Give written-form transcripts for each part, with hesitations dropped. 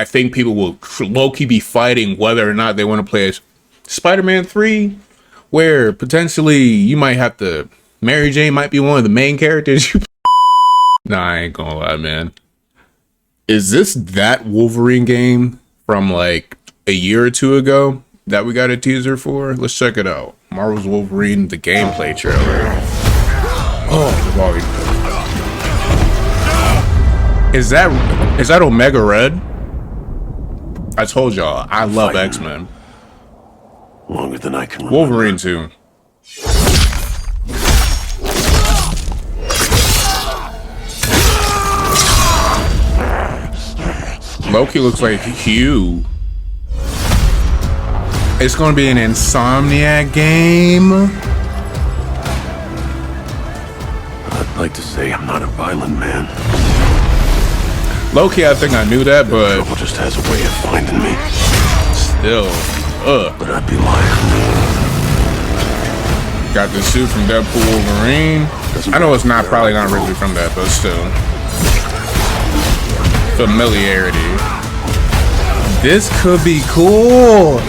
I think people will low-key be fighting whether or not they want to play Spider-Man 3, where potentially you might have to, Mary Jane might be one of the main characters. Nah, I ain't gonna lie, man. Is this that Wolverine game from like a year or two ago that we got a teaser for? Let's check it out. Marvel's Wolverine, the gameplay trailer. Oh, the volume. Is that Omega Red? I told y'all, I love X-Men. Longer than I can remember. Wolverine too. Loki looks like Hugh. It's gonna be an Insomniac game. I'd like to say I'm not a violent man. Loki, I think I knew that, but Trouble just has a way of finding me. still, But I'd be lying. got the suit from Deadpool Wolverine. I know it's not probably not originally from that, but still. Familiarity. This could be cool.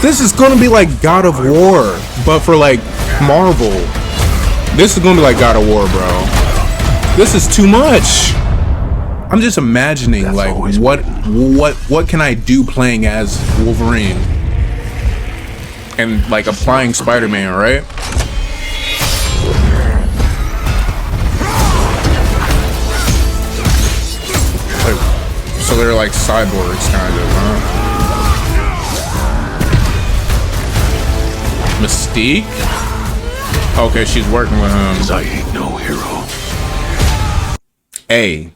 This is gonna be like God of War, but for like Marvel. This is gonna be like God of War, bro. This is too much. I'm just imagining like what can I do playing as Wolverine and like applying Spider-Man, right? So they're like cyborgs, kind of, huh? Mystique? Okay, she's working with him. 'Cause I ain't no hero. Hey.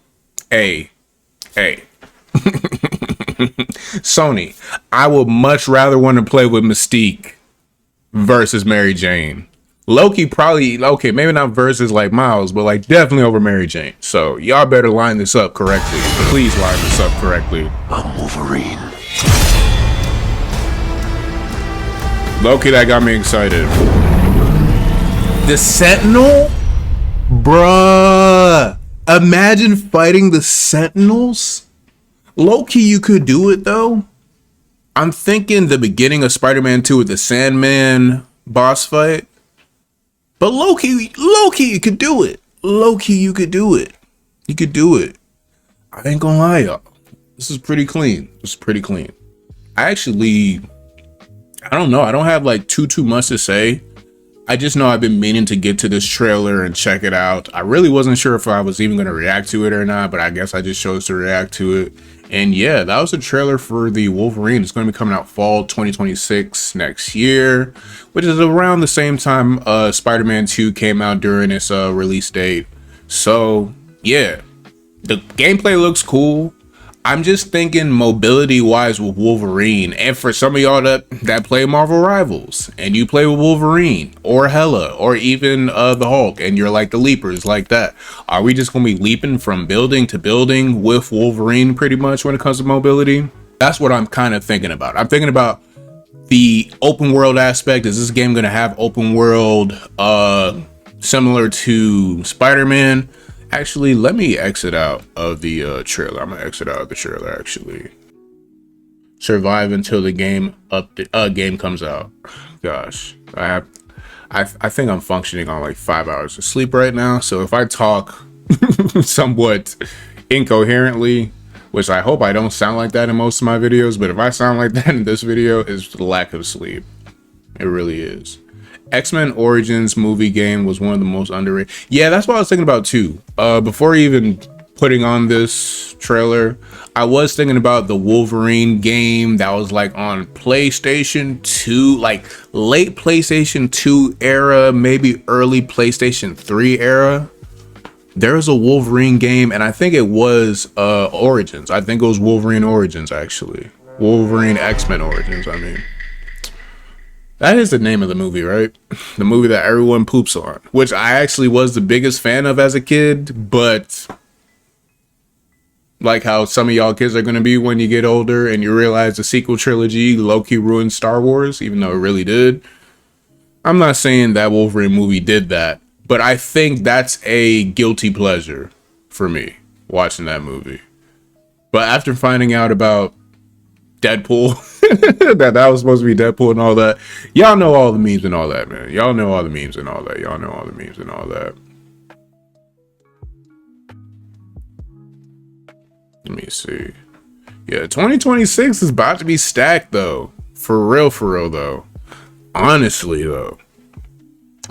Sony, I would much rather want to play with Mystique versus Mary Jane. Loki probably, okay, maybe not versus like Miles, but like definitely over Mary Jane. So y'all better line this up correctly. Please line this up correctly. I'm Wolverine. Loki, that got me excited. The Sentinel? Bruh. Imagine fighting the Sentinels? Loki, you could do it though. I'm thinking the beginning of Spider-Man 2 with the Sandman boss fight. But Loki, you could do it. Loki, you could do it. You could do it. I ain't gonna lie, y'all. This is pretty clean. This is pretty clean. I don't know. I don't have like too much to say. I just know I've been meaning to get to this trailer and check it out. I really wasn't sure if I was even going to react to it or not, but I guess I just chose to react to it. And yeah, that was a trailer for the Wolverine. It's going to be coming out fall 2026 next year, which is around the same time Spider-Man 2 came out during its release date. So yeah, the gameplay looks cool. I'm just thinking mobility wise with Wolverine, and for some of y'all that play Marvel Rivals and you play with Wolverine or Hela or even the Hulk and you're like the leapers like that, are we just gonna be leaping from building to building with Wolverine pretty much when it comes to mobility? That's what I'm kind of thinking about. I'm thinking about the open world aspect. Is this game gonna have open world similar to Spider-Man? Actually, let me exit out of the trailer. I'm gonna exit out of the trailer. Actually, survive until the game game comes out. Gosh, I think I'm functioning on like 5 hours of sleep right now. So if I talk somewhat incoherently, which I hope I don't sound like that in most of my videos, but if I sound like that in this video, it's the lack of sleep. It really is. X-Men Origins movie game was one of the most underrated. Yeah, that's what I was thinking about too. Before even putting on this trailer, I was thinking about the Wolverine game that was like on PlayStation 2, like late PlayStation 2 era, maybe early PlayStation 3 era. There's a Wolverine game, and I think it was Origins. I think it was Wolverine Origins, actually. Wolverine X-Men Origins, I mean. That is the name of the movie, right? The movie that everyone poops on, which I actually was the biggest fan of as a kid, but like how some of y'all kids are going to be when you get older and you realize the sequel trilogy low-key ruined Star Wars, even though it really did. I'm not saying that Wolverine movie did that, but I think that's a guilty pleasure for me, watching that movie. But after finding out about Deadpool, that was supposed to be Deadpool and all that, y'all know all the memes and all that, man. Y'all know all the memes and all that. Y'all know all the memes and all that. Let me see. Yeah, 2026 is about to be stacked though. For real though. Honestly though,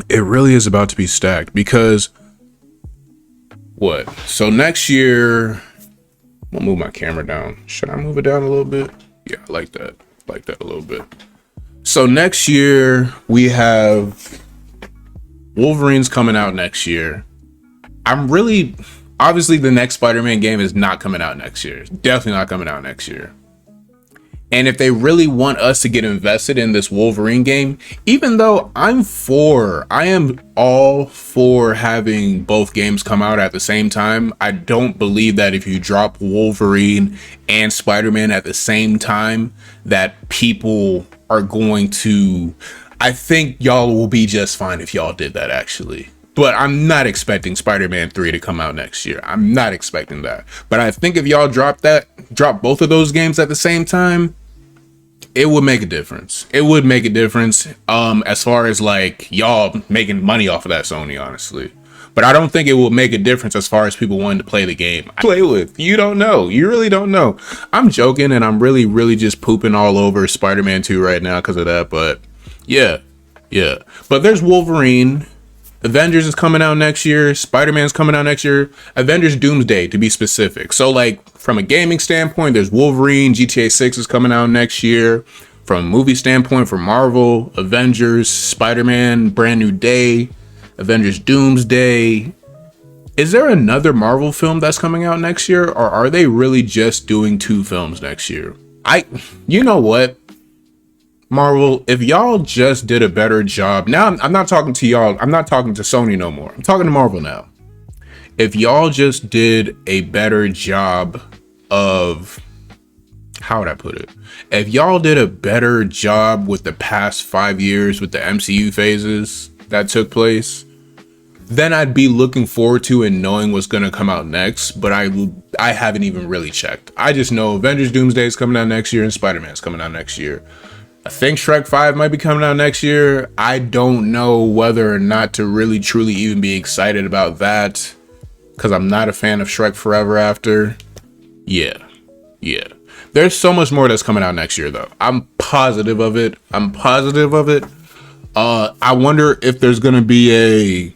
it really is about to be stacked because what? So next year, I'll move my camera down. Should I move it down a little bit? Yeah, I like that. Like that a little bit. So next year we have Wolverine's coming out next year. Obviously the next Spider-Man game is not coming out next year. It's definitely not coming out next year. And if they really want us to get invested in this Wolverine game, even though I am all for having both games come out at the same time, I don't believe that if you drop Wolverine and Spider-Man at the same time, that people are going to... I think y'all will be just fine if y'all did that, actually. But I'm not expecting Spider-Man 3 to come out next year. I'm not expecting that. But I think if y'all drop both of those games at the same time, it would make a difference. It would make a difference as far as like y'all making money off of that, Sony, honestly. But I don't think it will make a difference as far as people wanting to play the game. Play with. You don't know. You really don't know. I'm joking and I'm really just pooping all over Spider-Man 2 right now because of that. But yeah. But there's Wolverine. Avengers is coming out next year. Spider-Man's coming out next year. Avengers Doomsday, to be specific. So, like, from a gaming standpoint, there's Wolverine. GTA 6 is coming out next year. From a movie standpoint, for Marvel, Avengers, Spider-Man, Brand New Day, Avengers Doomsday. Is there another Marvel film that's coming out next year? Or are they really just doing 2 films next year? You know what? Marvel, if y'all just did a better job, now I'm not talking to y'all, I'm not talking to Sony no more, I'm talking to Marvel now. If y'all just did a better job of, how would I put it? If y'all did a better job with the past 5 years with the MCU phases that took place, then I'd be looking forward to and knowing what's going to come out next. But I haven't even really checked. I just know Avengers Doomsday is coming out next year and Spider-Man's coming out next year. I think Shrek 5 might be coming out next year. I don't know whether or not to really truly even be excited about that because I'm not a fan of Shrek Forever After. Yeah. There's so much more that's coming out next year though. I'm positive of it. I wonder if there's going to be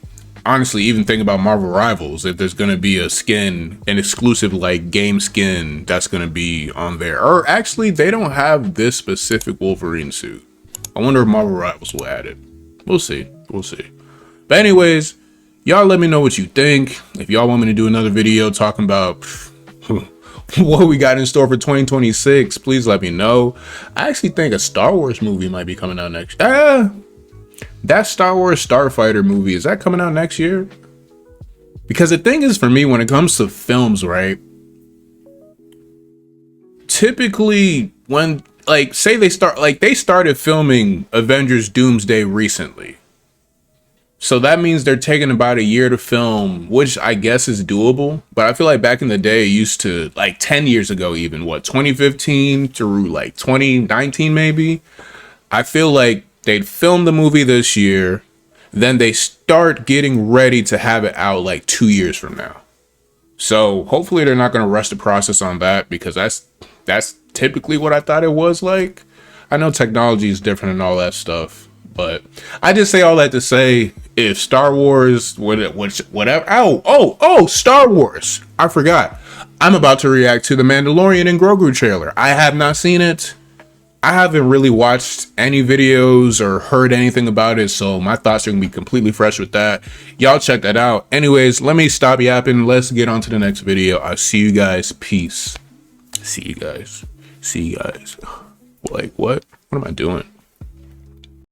honestly, even think about Marvel Rivals, if there's going to be an exclusive like game skin that's going to be on there. Or actually, they don't have this specific Wolverine suit. I wonder if Marvel Rivals will add it. We'll see. But anyways, y'all let me know what you think. If y'all want me to do another video talking about what we got in store for 2026, please let me know. I actually think a Star Wars movie might be coming out next year. That Star Wars Starfighter movie, is that coming out next year? Because the thing is, for me, when it comes to films, right? Typically, when, like, say they started filming Avengers Doomsday recently. So that means they're taking about a year to film, which I guess is doable. But I feel like back in the day, it used to, like 10 years ago even, 2015 through like 2019 maybe? I feel like they'd film the movie this year, then they start getting ready to have it out like 2 years from now. So hopefully they're not going to rush the process on that, because that's typically what I thought it was like. I know technology is different and all that stuff, but I just say all that to say, if Star Wars, whatever, Star Wars, I forgot. I'm about to react to the Mandalorian and Grogu trailer. I have not seen it. I haven't really watched any videos or heard anything about it, so my thoughts are gonna be completely fresh with that. Y'all check that out. Anyways, let me stop yapping. Let's get on to the next video. I'll see you guys. Peace. See you guys. Like, what am I doing?